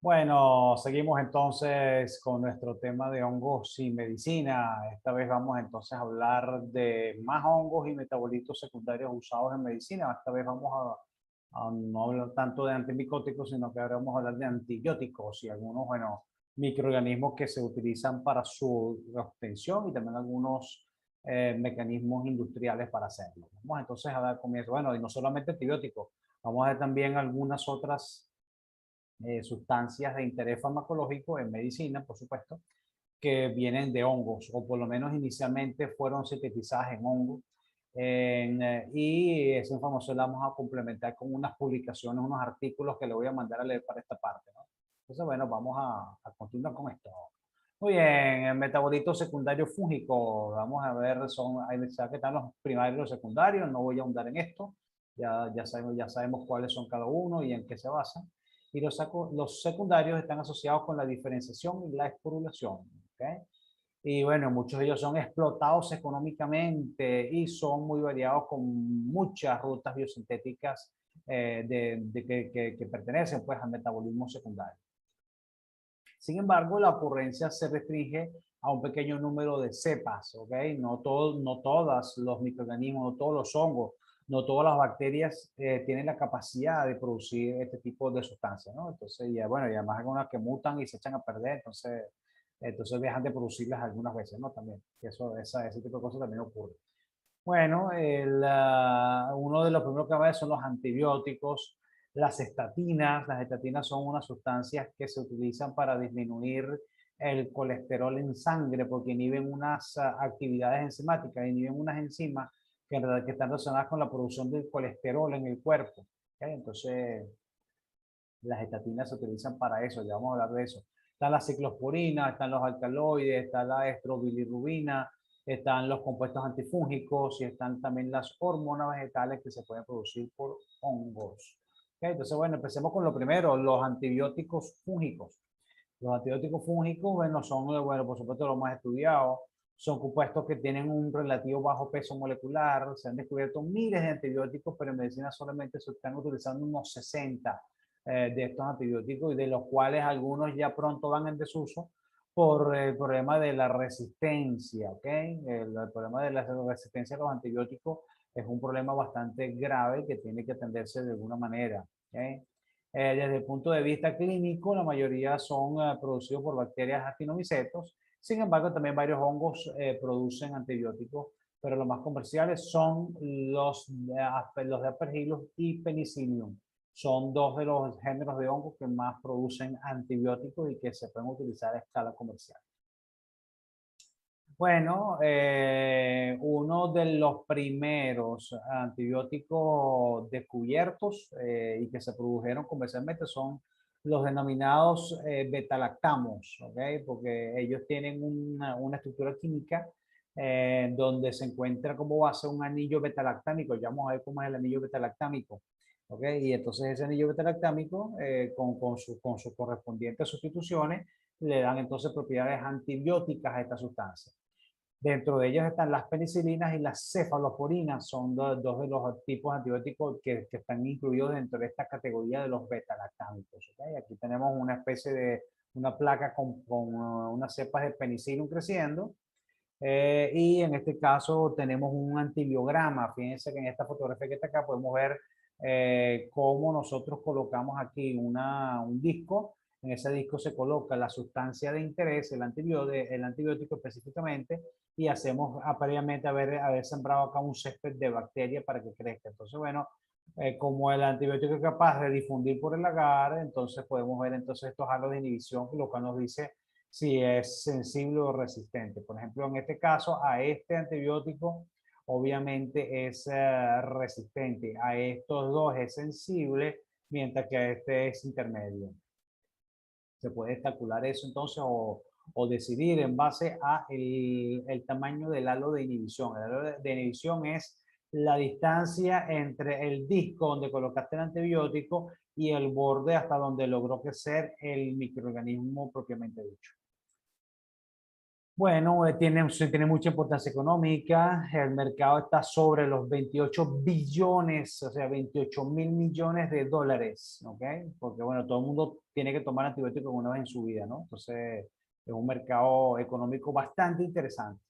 Bueno, seguimos entonces con nuestro tema de hongos y medicina. Esta vez vamos entonces a hablar de más hongos y metabolitos secundarios usados en medicina. Esta vez vamos a no hablar tanto de antimicóticos, sino que ahora vamos a hablar de antibióticos y algunos, bueno, microorganismos que se utilizan para su obtención y también algunos mecanismos industriales para hacerlo. Vamos entonces a dar comienzo. Bueno, y no solamente antibióticos, vamos a ver también algunas otras sustancias de interés farmacológico en medicina, por supuesto, que vienen de hongos, o por lo menos inicialmente fueron sintetizadas en hongos. Y esa información la vamos a complementar con unas publicaciones, unos artículos que le voy a mandar a leer para esta parte, ¿no? Entonces, bueno, vamos a continuar con esto. Muy bien, el metabolito secundario fúngico, vamos a ver, hay que están los primarios y los secundarios, no voy a ahondar en esto, ya sabemos cuáles son cada uno y en qué se basan. Y los secundarios están asociados con la diferenciación y la esporulación. ¿Okay? Y bueno, muchos de ellos son explotados económicamente y son muy variados con muchas rutas biosintéticas que pertenecen pues al metabolismo secundario. Sin embargo, la ocurrencia se restringe a un pequeño número de cepas, ¿ok? No todos los microorganismos, no todos los hongos, no todas las bacterias tienen la capacidad de producir este tipo de sustancias, ¿no? Entonces, ya, bueno, y además algunas que mutan y se echan a perder, entonces dejan de producirlas algunas veces, ¿no? También, ese tipo de cosas también ocurre. Bueno, uno de los primeros que va a ver son los antibióticos, las estatinas. Las estatinas son unas sustancias que se utilizan para disminuir el colesterol en sangre porque inhiben unas actividades enzimáticas, inhiben unas enzimas que en realidad que están relacionadas con la producción del colesterol en el cuerpo. ¿Ok? Entonces, las estatinas se utilizan para eso, ya vamos a hablar de eso. Están las ciclosporinas, están los alcaloides, está la estrobilirrubina, están los compuestos antifúngicos y están también las hormonas vegetales que se pueden producir por hongos. Okay, entonces, bueno, empecemos con lo primero, los antibióticos fúngicos. Los antibióticos fúngicos, bueno, son, bueno, por supuesto, los más estudiados. Son compuestos que tienen un relativo bajo peso molecular. Se han descubierto miles de antibióticos, pero en medicina solamente se están utilizando unos 60 de estos antibióticos y de los cuales algunos ya pronto van en desuso por el problema de la resistencia, ¿ok? El problema de la resistencia a los antibióticos es un problema bastante grave que tiene que atenderse de alguna manera, ¿ok? Desde el punto de vista clínico, la mayoría son producidos por bacterias actinomicetos. Sin embargo, también varios hongos producen antibióticos, pero los más comerciales son los de Aspergillus y Penicillium. Son dos de los géneros de hongos que más producen antibióticos y que se pueden utilizar a escala comercial. Bueno, uno de los primeros antibióticos descubiertos y que se produjeron comercialmente son los denominados betalactamos, ¿ok? Porque ellos tienen una estructura química donde se encuentra como base un anillo betalactámico. Ya vamos a ver cómo es el anillo betalactámico, ¿ok? Y entonces ese anillo betalactámico con sus correspondientes sustituciones le dan entonces propiedades antibióticas a esta sustancia. Dentro de ellos están las penicilinas y las cefalosporinas, son dos de los tipos antibióticos que están incluidos dentro de esta categoría de los beta-lactámicos. ¿Okay? Aquí tenemos una especie de una placa con unas cepas de penicillium creciendo, y en este caso tenemos un antibiograma. Fíjense que en esta fotografía que está acá podemos ver cómo nosotros colocamos aquí un disco. En ese disco se coloca la sustancia de interés, el antibiótico específicamente, y hacemos previamente haber sembrado acá un césped de bacterias para que crezca. Entonces, bueno, como el antibiótico es capaz de difundir por el agar, entonces podemos ver entonces estos halos de inhibición, lo cual nos dice si es sensible o resistente. Por ejemplo, en este caso, a este antibiótico obviamente es resistente, a estos dos es sensible, mientras que a este es intermedio. Se puede calcular eso entonces o decidir en base a el tamaño del halo de inhibición. El halo de inhibición es la distancia entre el disco donde colocaste el antibiótico y el borde hasta donde logró crecer el microorganismo propiamente dicho. Bueno, tiene mucha importancia económica. El mercado está sobre los 28 billones, o sea, 28.000 millones de dólares, ¿ok? Porque, bueno, todo el mundo tiene que tomar antibióticos una vez en su vida, ¿no? Entonces, es un mercado económico bastante interesante.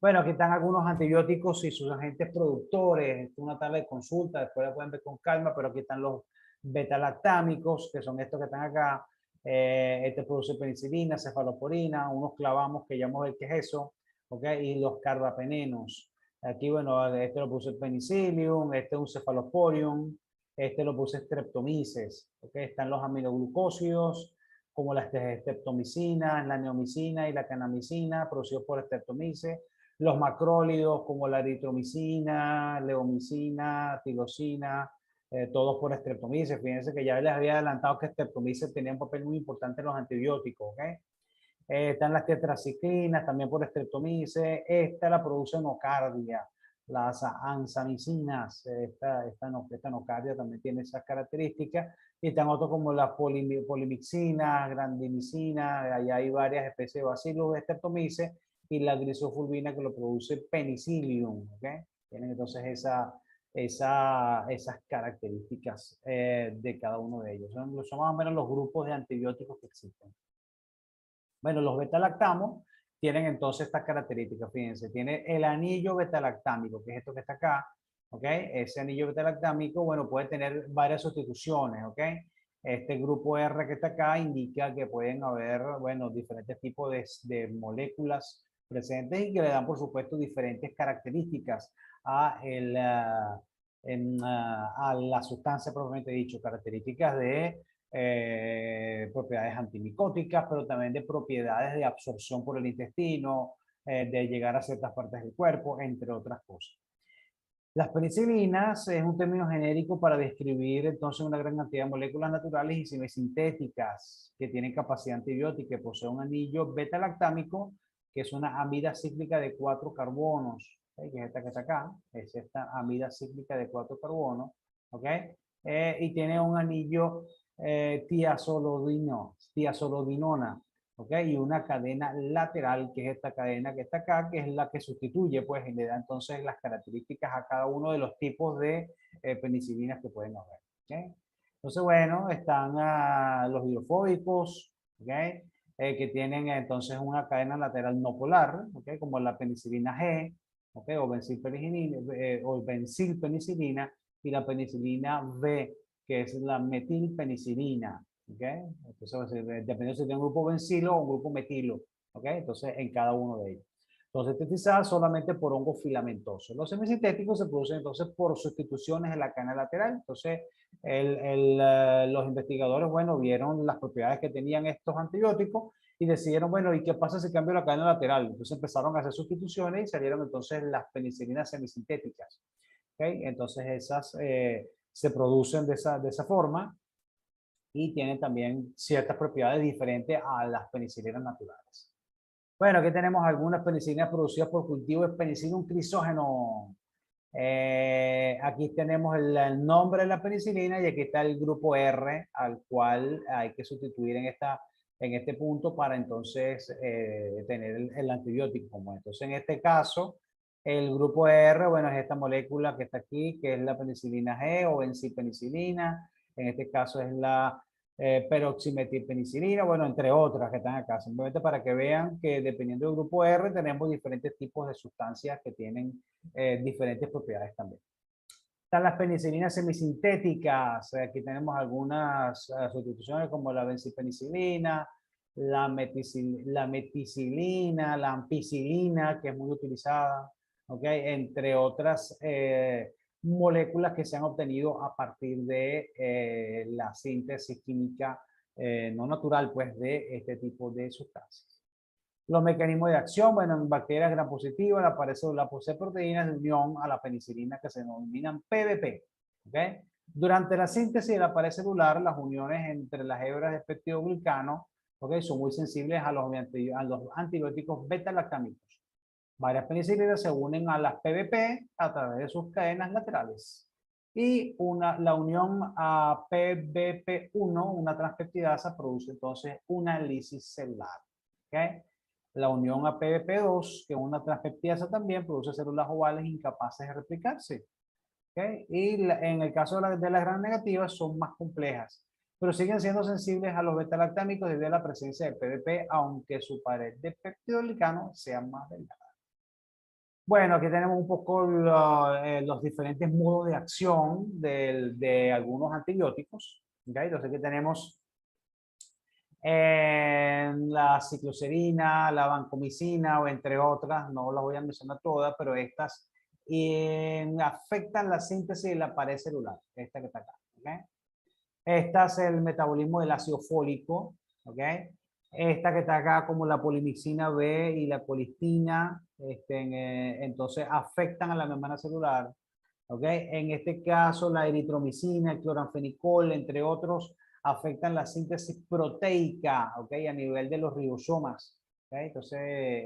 Bueno, aquí están algunos antibióticos y sus agentes productores. Esta es una tabla de consulta, después la pueden ver con calma, pero aquí están los beta-lactámicos, que son estos que están acá. Este produce penicilina, cefalosporina, unos clavamos que ya vamos a ver qué es eso, ¿ok? Y los carbapenenos. Aquí, bueno, este lo puse penicillium, este es un cefalosporium, este lo puse streptomyces, ¿ok? Están los aminoglucósidos, como la streptomicina, la neomicina y la canamicina, producidos por streptomyces. Los macrólidos como la eritromicina, leomicina, tirosina, todos por streptomyces. Fíjense que ya les había adelantado que streptomyces tenía un papel muy importante en los antibióticos, ¿ok? Están las tetraciclinas, también por streptomyces. Esta la produce nocardia, las ansamicinas. Esta nocardia también tiene esas características. Y están otros como la polimixina, grandimicina. Allá hay varias especies de bacilos de streptomyces y la grisofulvina que lo produce penicillium, ¿ok? Tienen entonces esas características de cada uno de ellos. Son más o menos los grupos de antibióticos que existen. Bueno, los beta-lactamos tienen entonces estas características, fíjense, tiene el anillo beta-lactámico, que es esto que está acá, ¿ok? Ese anillo beta-lactámico, bueno, puede tener varias sustituciones, ¿ok? Este grupo R que está acá indica que pueden haber, bueno, diferentes tipos de moléculas presentes y que le dan, por supuesto, diferentes características a la sustancia propiamente dicho, características de propiedades antimicóticas, pero también de propiedades de absorción por el intestino, de llegar a ciertas partes del cuerpo, entre otras cosas. Las penicilinas es un término genérico para describir entonces una gran cantidad de moléculas naturales y semisintéticas que tienen capacidad antibiótica, que poseen un anillo beta-lactámico, que es una amida cíclica de 4 carbonos, ¿okay? Que es esta que está acá, es esta amida cíclica de 4 carbonos, ¿ok? Y tiene un anillo tiazolodinona, ¿ok? Y una cadena lateral, que es esta cadena que está acá, que es la que sustituye, pues, y le da entonces las características a cada uno de los tipos de penicilinas que pueden haber, ¿ok? Entonces, bueno, están los hidrofóbicos, ¿ok? Que tienen entonces una cadena lateral no polar, ¿ok? Como la penicilina G, ¿ok? O bencilpenicilina y la penicilina V, que es la metilpenicilina, ¿ok? Entonces, dependiendo si tiene un grupo bencilo o un grupo metilo, ¿ok? Entonces, en cada uno de ellos. Entonces, sintetizada solamente por hongos filamentosos. Los semisintéticos se producen entonces por sustituciones en la cadena lateral. Entonces, los investigadores, bueno, vieron las propiedades que tenían estos antibióticos y decidieron, bueno, ¿y qué pasa si cambio la cadena lateral? Entonces empezaron a hacer sustituciones y salieron entonces las penicilinas semisintéticas. ¿Okay? Entonces esas se producen de esa forma y tienen también ciertas propiedades diferentes a las penicilinas naturales. Bueno, aquí tenemos algunas penicilinas producidas por cultivo de Penicillium crisógeno. Aquí tenemos el nombre de la penicilina y aquí está el grupo R al cual hay que sustituir en este punto para entonces tener el antibiótico como entonces en este caso el grupo R, bueno, es esta molécula que está aquí que es la penicilina G o bencilpenicilina, en este caso es la peroximetilpenicilina, bueno, entre otras que están acá, simplemente para que vean que dependiendo del grupo R tenemos diferentes tipos de sustancias que tienen diferentes propiedades también. Están las penicilinas semisintéticas. Aquí tenemos algunas sustituciones como la bencilpenicilina, la meticilina, la ampicilina, que es muy utilizada, ¿okay? Entre otras moléculas que se han obtenido a partir de la síntesis química no natural, pues, de este tipo de sustancias. Los mecanismos de acción, bueno, en bacterias gram positivas, la pared celular posee proteínas de unión a la penicilina que se denominan PBP. ¿Okay? Durante la síntesis de la pared celular, las uniones entre las hebras de peptidoglicano, ¿okay? Son muy sensibles a los antibióticos beta-lactámicos. Varias penicilinas se unen a las PBP a través de sus cadenas laterales. Y la unión a PBP1, una transpeptidasa, produce entonces una lisis celular. ¿Okay? La unión a PBP2, que es una transpeptidasa también, produce células ovales incapaces de replicarse. ¿Okay? Y en el caso de las gram negativas son más complejas, pero siguen siendo sensibles a los beta-lactámicos debido a la presencia de PBP, aunque su pared de peptidoglicano sea más delgada. Bueno, aquí tenemos un poco los diferentes modos de acción de algunos antibióticos. ¿Okay? Entonces aquí tenemos la cicloserina, la vancomicina, o entre otras, no las voy a mencionar todas, pero estas afectan la síntesis de la pared celular, esta que está acá. ¿Okay? Esta es el metabolismo del ácido fólico. ¿Okay? Esta que está acá, como la polimixina B y la colistina, entonces afectan a la membrana celular. ¿Okay? En este caso, la eritromicina, el cloranfenicol, entre otros, afectan la síntesis proteica, ¿okay? A nivel de los ribosomas. ¿Okay? Entonces,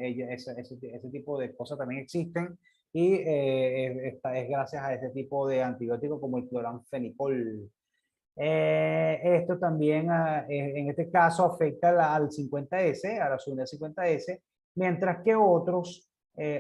ese tipo de cosas también existen y es gracias a ese tipo de antibióticos como el cloranfenicol. Esto también, en este caso, afecta al 50S, a la subunidad 50S, mientras que otros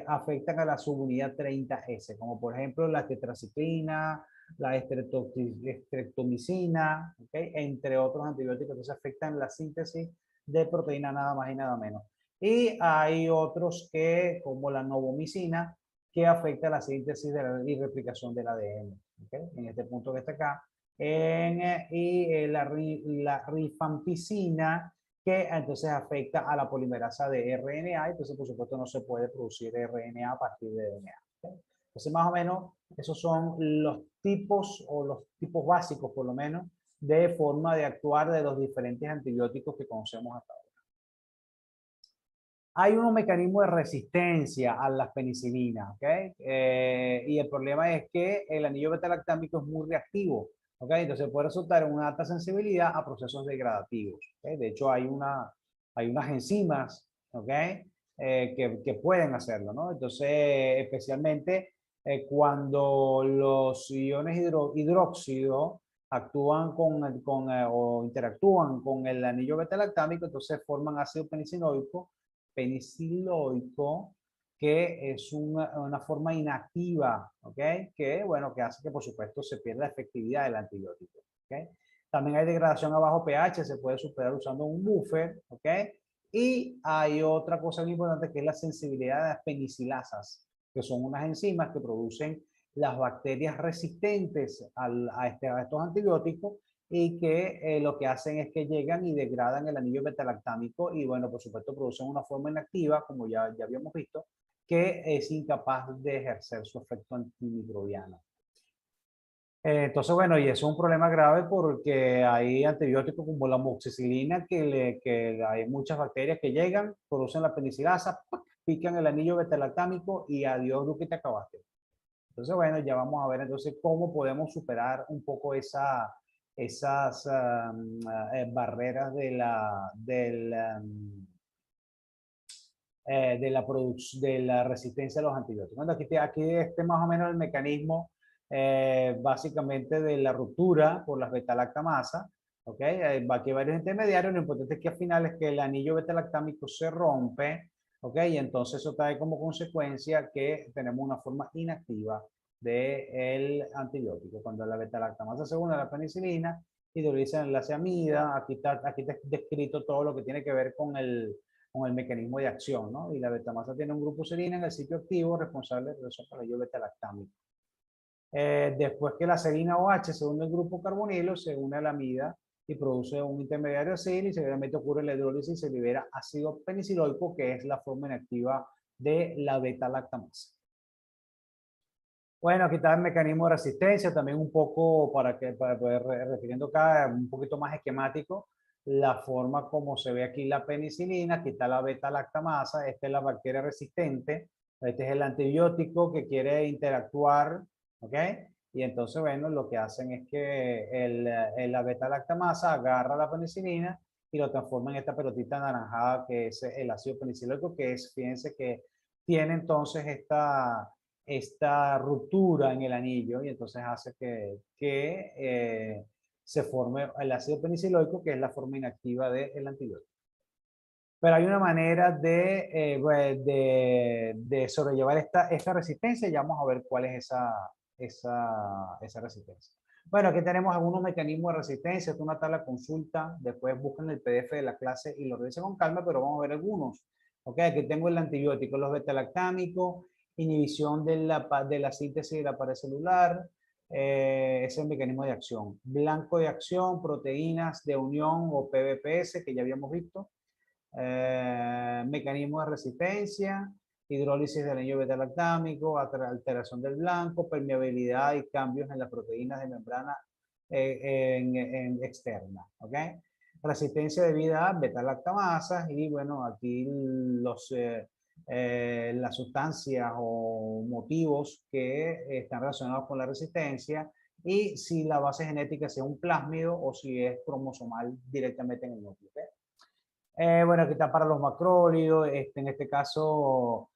afectan a la subunidad 30S, como por ejemplo la tetraciclina, la estreptomicina, ¿okay? Entre otros antibióticos que afectan la síntesis de proteína nada más y nada menos. Y hay otros que, como la novomicina, que afecta la síntesis y replicación del ADN. ¿Okay? En este punto que está acá, la rifampicina, que entonces afecta a la polimerasa de RNA, entonces por supuesto no se puede producir RNA a partir de DNA. ¿Okay? Entonces más o menos esos son los tipos o los tipos básicos por lo menos de forma de actuar de los diferentes antibióticos que conocemos hasta ahora. Hay unos mecanismos de resistencia a las penicilinas, ¿ok? Y el problema es que el anillo beta-lactámico es muy reactivo, ¿ok? Entonces puede resultar en una alta sensibilidad a procesos degradativos, ¿ok? De hecho, hay unas enzimas, ¿ok? Que pueden hacerlo, ¿no? Entonces, especialmente cuando los iones hidróxido actúan o interactúan con el anillo beta-lactámico, entonces forman ácido peniciloico, que es una forma inactiva, ¿ok? Que, bueno, que hace que, por supuesto, se pierda la efectividad del antibiótico, ¿ok? También hay degradación a bajo pH, se puede superar usando un buffer, ¿ok? Y hay otra cosa muy importante que es la sensibilidad de las penicilasas, que son unas enzimas que producen las bacterias resistentes a estos antibióticos y que lo que hacen es que llegan y degradan el anillo beta-lactámico y, bueno, por supuesto, producen una forma inactiva, como ya habíamos visto, que es incapaz de ejercer su efecto antimicrobiano. Entonces, bueno, y eso es un problema grave porque hay antibióticos como la amoxicilina que hay muchas bacterias que llegan, producen la penicilasa, pican el anillo beta-lactámico y adiós, lo que te acabaste. Entonces, bueno, ya vamos a ver entonces cómo podemos superar un poco esas barreras de la resistencia a los antibióticos. Bueno, aquí más o menos el mecanismo básicamente de la ruptura por las beta-lactamasa. ¿Okay? Aquí hay varios intermediarios, lo importante es que al final es que el anillo beta-lactámico se rompe, ¿ok? Y entonces eso trae como consecuencia que tenemos una forma inactiva del antibiótico. Cuando la beta-lactamasa se une a la penicilina, hidroliza el enlace amida, aquí está descrito todo lo que tiene que ver con el mecanismo de acción, ¿no? Y la betamasa tiene un grupo serina en el sitio activo responsable de eso para el beta-lactámico. Después que la serina OH se une al grupo carbonilo, se une a la amida y produce un intermediario acil y seguidamente ocurre la hidrólisis y se libera ácido peniciloico, que es la forma inactiva de la beta-lactamasa. Bueno, aquí está el mecanismo de resistencia, también un poco para poder refiriendo acá, un poquito más esquemático, la forma como se ve aquí la penicilina, aquí está la beta-lactamasa, esta es la bacteria resistente, este es el antibiótico que quiere interactuar, ¿ok? Y entonces, bueno, lo que hacen es que la beta-lactamasa agarra la penicilina y lo transforma en esta pelotita anaranjada que es el ácido peniciloico, que es, fíjense que tiene entonces esta ruptura en el anillo y entonces hace que se forme el ácido peniciloico, que es la forma inactiva del antibiótico. Pero hay una manera de sobrellevar esta resistencia y ya vamos a ver cuál es esa resistencia. Bueno, aquí tenemos algunos mecanismos de resistencia. Esto es una tabla de consulta. Después busquen el PDF de la clase y lo revisen con calma, pero vamos a ver algunos. Ok, aquí tengo el antibiótico, los beta-lactámicos, inhibición de la síntesis de la pared celular. Ese es el mecanismo de acción. Blanco de acción, proteínas de unión o PBPS, que ya habíamos visto. Mecanismo de resistencia, hidrólisis del anillo beta-lactámico, alteración del blanco, permeabilidad y cambios en las proteínas de membrana externa. ¿Ok? Resistencia debida a beta-lactamasas y bueno, aquí las sustancias o motivos que están relacionados con la resistencia y si la base genética sea un plásmido o si es cromosomal directamente en el núcleo. ¿Okay? Bueno, aquí está para los macrólidos, en este caso,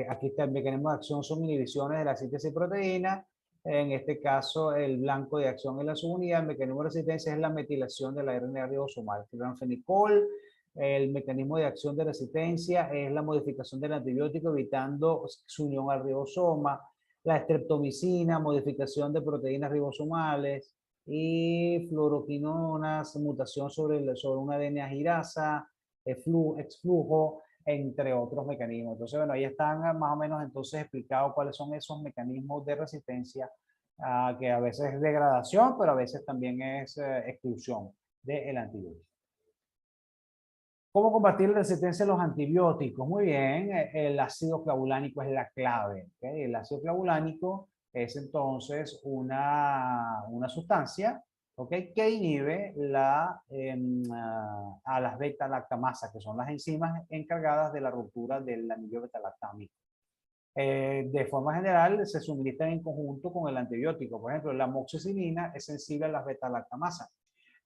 aquí está el mecanismo de acción, son inhibiciones de la síntesis de proteína. En este caso, el blanco de acción es la subunidad, el mecanismo de resistencia es la metilación de la RNA ribosomal. Cloranfenicol, el mecanismo de acción de resistencia es la modificación del antibiótico evitando su unión al ribosoma. La estreptomicina, modificación de proteínas ribosomales y fluoroquinonas, mutación sobre una DNA girasa, exflujo, entre otros mecanismos. Entonces, bueno, ahí están más o menos entonces explicados cuáles son esos mecanismos de resistencia, que a veces es degradación, pero a veces también es exclusión del antibiótico. ¿Cómo combatir la resistencia a los antibióticos? Muy bien, el ácido clavulánico es la clave. ¿Okay? El ácido clavulánico es entonces una sustancia, ¿okay? Que inhibe a las beta-lactamasas, que son las enzimas encargadas de la ruptura del anillo beta-lactámico. De forma general, se suministran en conjunto con el antibiótico. Por ejemplo, la amoxicilina es sensible a las beta-lactamasas,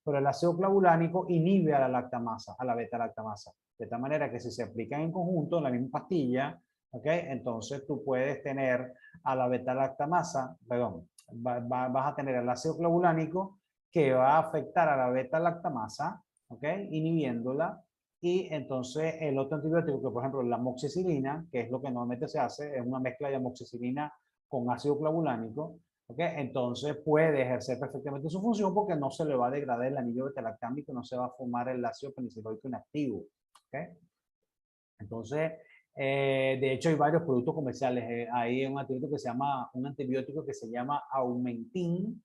pero el ácido clavulánico inhibe a la lactamasa, a la beta-lactamasa. De tal manera que si se aplican en conjunto en la misma pastilla, ¿okay? Entonces tú puedes tener a la beta-lactamasa, perdón, vas a tener el ácido clavulánico que va a afectar a la beta-lactamasa, ¿okay? Inhibiéndola. Y entonces el otro antibiótico, que por ejemplo la amoxicilina, que es lo que normalmente se hace, es una mezcla de amoxicilina con ácido clavulánico, ¿okay? Entonces puede ejercer perfectamente su función porque no se le va a degradar el anillo beta-lactámico, no se va a formar el ácido peniciloico inactivo. ¿Okay? Entonces, de hecho hay varios productos comerciales. Hay un antibiótico que se llama Aumentin,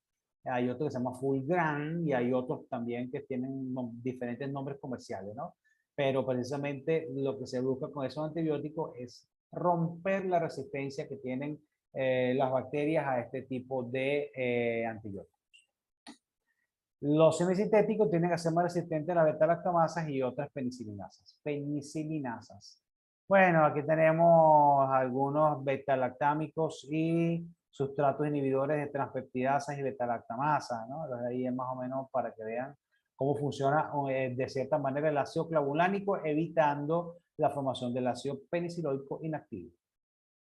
hay otro que se llama Fulgran y hay otros también que tienen diferentes nombres comerciales, ¿no? Pero precisamente lo que se busca con esos antibióticos es romper la resistencia que tienen las bacterias a este tipo de antibióticos. Los semisintéticos tienen que ser más resistentes a las beta-lactamasas y otras penicilinasas. Penicilinasas. Bueno, aquí tenemos algunos beta-lactámicos y sustratos inhibidores de transpeptidasas y beta-lactamasas, ¿no? Entonces ahí es más o menos para que vean cómo funciona de cierta manera el ácido clavulánico, evitando la formación del ácido peniciloico inactivo.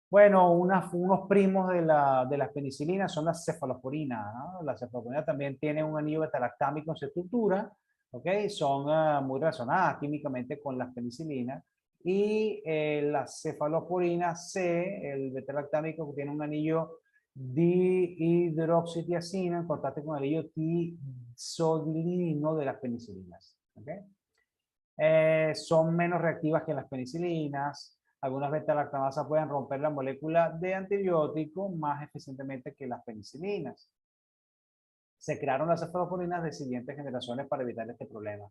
Bueno, unos primos de las penicilinas son las cefalosporinas, ¿no? La cefalosporina también tiene un anillo beta-lactámico en su estructura, ¿ok? Son muy relacionadas químicamente con las penicilinas. Y la cefalosporina C, el beta-lactámico, tiene un anillo dihidroxitiazina en contacto con el anillo tisodilino de las penicilinas, ¿ok? Son menos reactivas que las penicilinas. Algunas beta-lactamasas pueden romper la molécula de antibiótico más eficientemente que las penicilinas. Se crearon las cefaloporinas de siguientes generaciones para evitar este problema,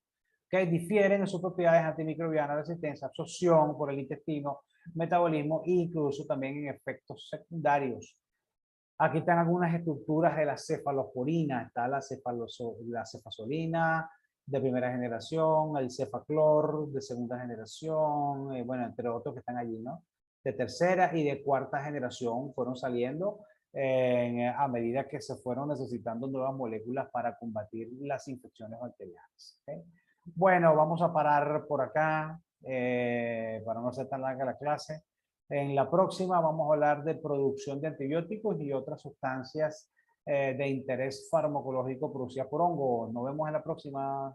que difieren en sus propiedades antimicrobianas, resistencia, absorción por el intestino, metabolismo e incluso también en efectos secundarios. Aquí están algunas estructuras de la cefalosporina. Está la cefazolina de primera generación, el cefaclor de segunda generación, bueno, entre otros que están allí, ¿no? De tercera y de cuarta generación fueron saliendo a medida que se fueron necesitando nuevas moléculas para combatir las infecciones bacterianas. ¿Okay? Bueno, vamos a parar por acá para no ser tan larga la clase. En la próxima vamos a hablar de producción de antibióticos y otras sustancias de interés farmacológico producidas por hongos. Nos vemos en la próxima.